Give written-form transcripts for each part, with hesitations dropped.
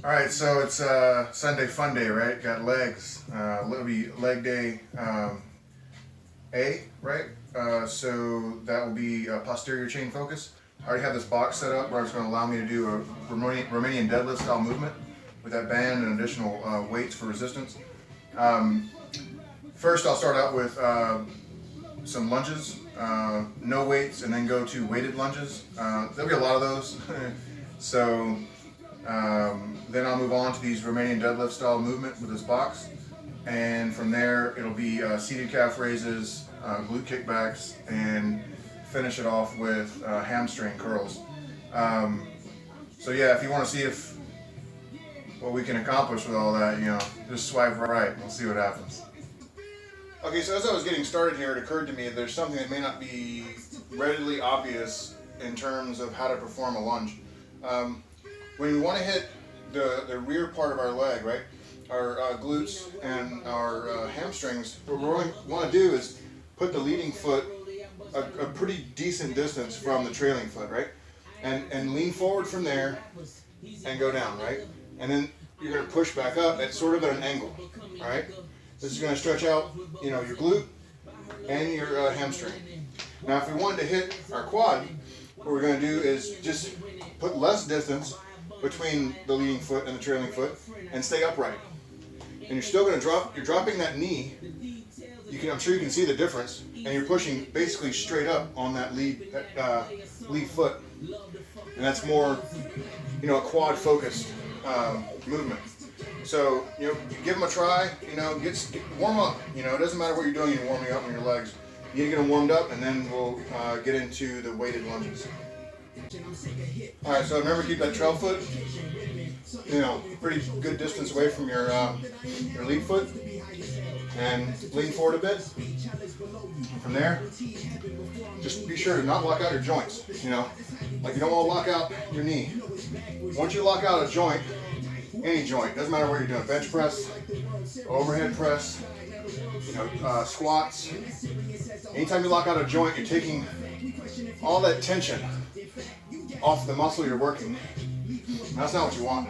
All right, so it's Sunday fun day, right? Got legs. It'll be leg day A, right? So that will be posterior chain focus. I already have this box set up where it's going to allow me to do a Romanian deadlift style movement with that band and additional weights for resistance. First, I'll start out with some lunges, no weights, and then go to weighted lunges. There'll be a lot of those. So then I'll move on to these Romanian deadlift style movement with this box. And from there, it'll be seated calf raises, glute kickbacks, and finish it off with hamstring curls. So yeah, if you want to see what we can accomplish with all that, just swipe right and we'll see what happens. Okay, so as I was getting started here, it occurred to me that there's something that may not be readily obvious in terms of how to perform a lunge. When we want to hit the rear part of our leg, right, our glutes and our hamstrings, what we want to do is put the leading foot a pretty decent distance from the trailing foot, right, and lean forward from there and go down, right, and then you're going to push back up at sort of at an angle, all right. This is going to stretch out, your glute and your hamstring. Now, if we wanted to hit our quad, what we're going to do is just put less distance between the leading foot and the trailing foot and stay upright. And you're still going to drop, you're dropping that knee. I'm sure you can see the difference, and you're pushing basically straight up on that lead foot. And that's more, a quad focused movement. So, give them a try, warm up. It doesn't matter what you're doing, you're warming up on your legs. You need to get them warmed up, and then we'll get into the weighted lunges. All right, so remember, keep that trail foot, pretty good distance away from your lead foot, and lean forward a bit. From there, just be sure to not lock out your joints. Like you don't want to lock out your knee. Once you lock out a joint, any joint, doesn't matter what you're doing, bench press, overhead press, squats. Anytime you lock out a joint, you're taking all that tension off the muscle you're working. That's not what you want.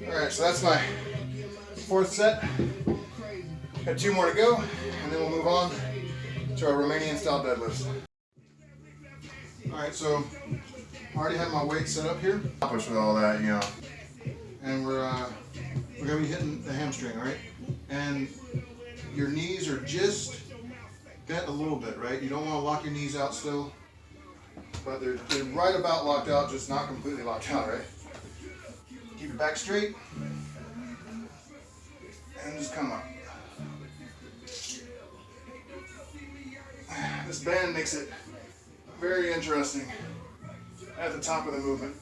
Alright, so that's my fourth set. Got 2 more to go, and then we'll move on to our Romanian style deadlifts. Alright, so I already have my weight set up here. Accomplish with all that, and we're gonna be hitting the hamstring, alright? And your knees are just bent a little bit, right? You don't want to lock your knees out still, but they're right about locked out, just not completely locked out, right? Keep your back straight, and just come up. This band makes it very interesting at the top of the movement.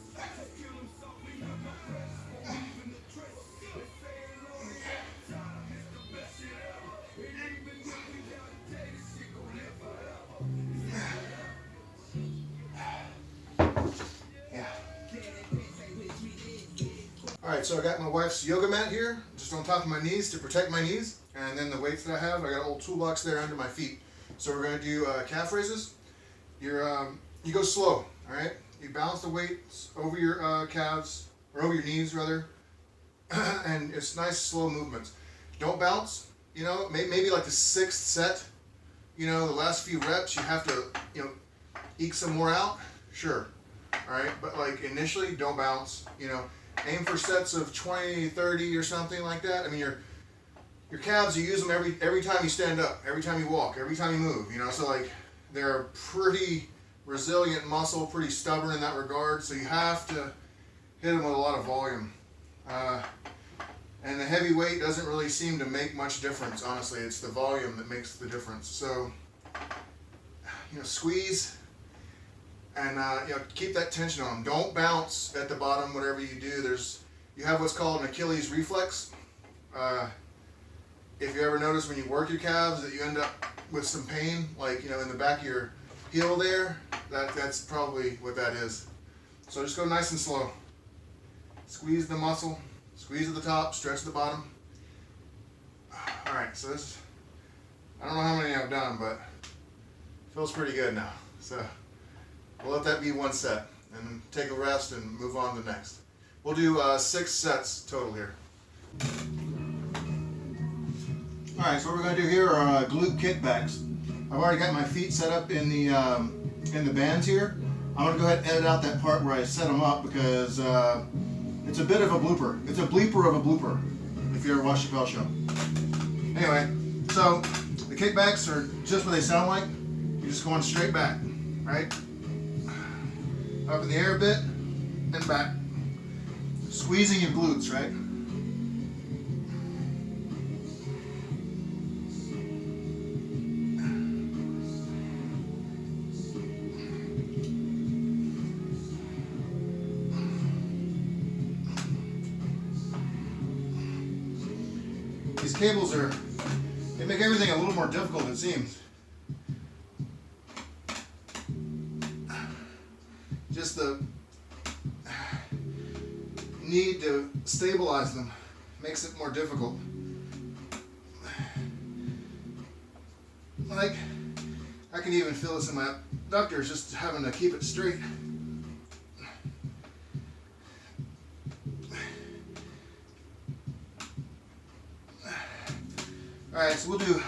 Alright, so I got my wife's yoga mat here, just on top of my knees to protect my knees, and then the weights that I have, I got a little toolbox there under my feet. So we're going to do calf raises. You go slow, alright? You balance the weights over your calves, or over your knees rather, and it's nice slow movements. Don't bounce, maybe like the 6th set, the last few reps you have to, eke some more out, sure, alright? But like initially, don't bounce, aim for sets of 20, 30 or something like that. I mean, your calves, you use them every time you stand up, every time you walk, every time you move, so like they're a pretty resilient muscle, pretty stubborn in that regard, so you have to hit them with a lot of volume. And the heavy weight doesn't really seem to make much difference, honestly. It's the volume that makes the difference. So, squeeze and keep that tension on. Don't bounce at the bottom, whatever you do. you have what's called an Achilles reflex. If you ever notice when you work your calves that you end up with some pain, like, in the back of your heel there, that's probably what that is. So just go nice and slow. Squeeze the muscle, squeeze at the top, stretch at the bottom. Alright, so this, I don't know how many I've done, but it feels pretty good now. So we'll let that be one set and take a rest and move on to the next. We'll do 6 sets total here. Alright, so what we're going to do here are glute kickbacks. I've already got my feet set up in the bands here. I'm going to go ahead and edit out that part where I set them up because it's a bit of a blooper. It's a bleeper of a blooper if you ever watch Chappelle's show. Anyway, so the kickbacks are just what they sound like. You're just going straight back, right? Up in the air a bit and back. Squeezing your glutes, right? These cables they make everything a little more difficult than it seems. Just the need to stabilize them makes it more difficult. Like, I can even feel this in my abductors, just having to keep it straight. Alright, so we'll do,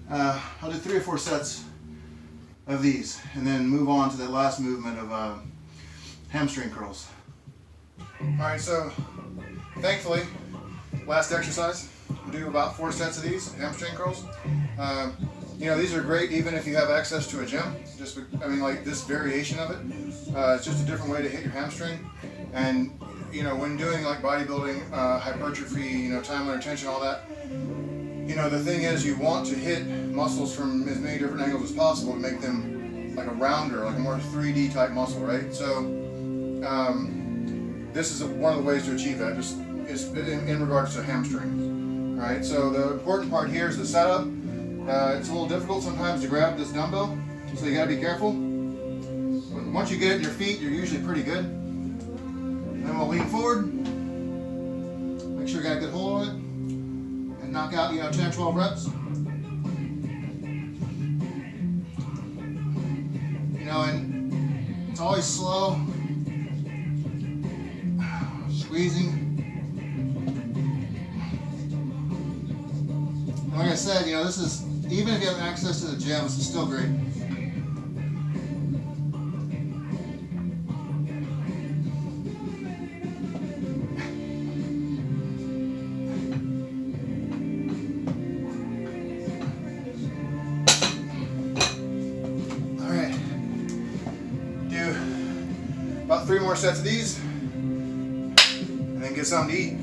I'll do 3 or 4 sets of these and then move on to that last movement of hamstring curls. Alright, so thankfully, last exercise, we'll do about 4 sets of these hamstring curls. These are great even if you have access to a gym. Like this variation of it, it's just a different way to hit your hamstring. And when doing like bodybuilding, hypertrophy, time under tension, all that, the thing is you want to hit muscles from as many different angles as possible to make them like a rounder, like a more 3D type muscle, right? So this is one of the ways to achieve that, just is in regards to hamstrings, right? So the important part here is the setup. It's a little difficult sometimes to grab this dumbbell, so you gotta be careful. But once you get it in your feet, you're usually pretty good. And then we'll lean forward, make sure you got a good hold on it, and knock out 10 or 12 reps. And it's always slow, squeezing. And like I said, this is, even if you have access to the gym, this is still great. About 3 more sets of these, and then get something to eat.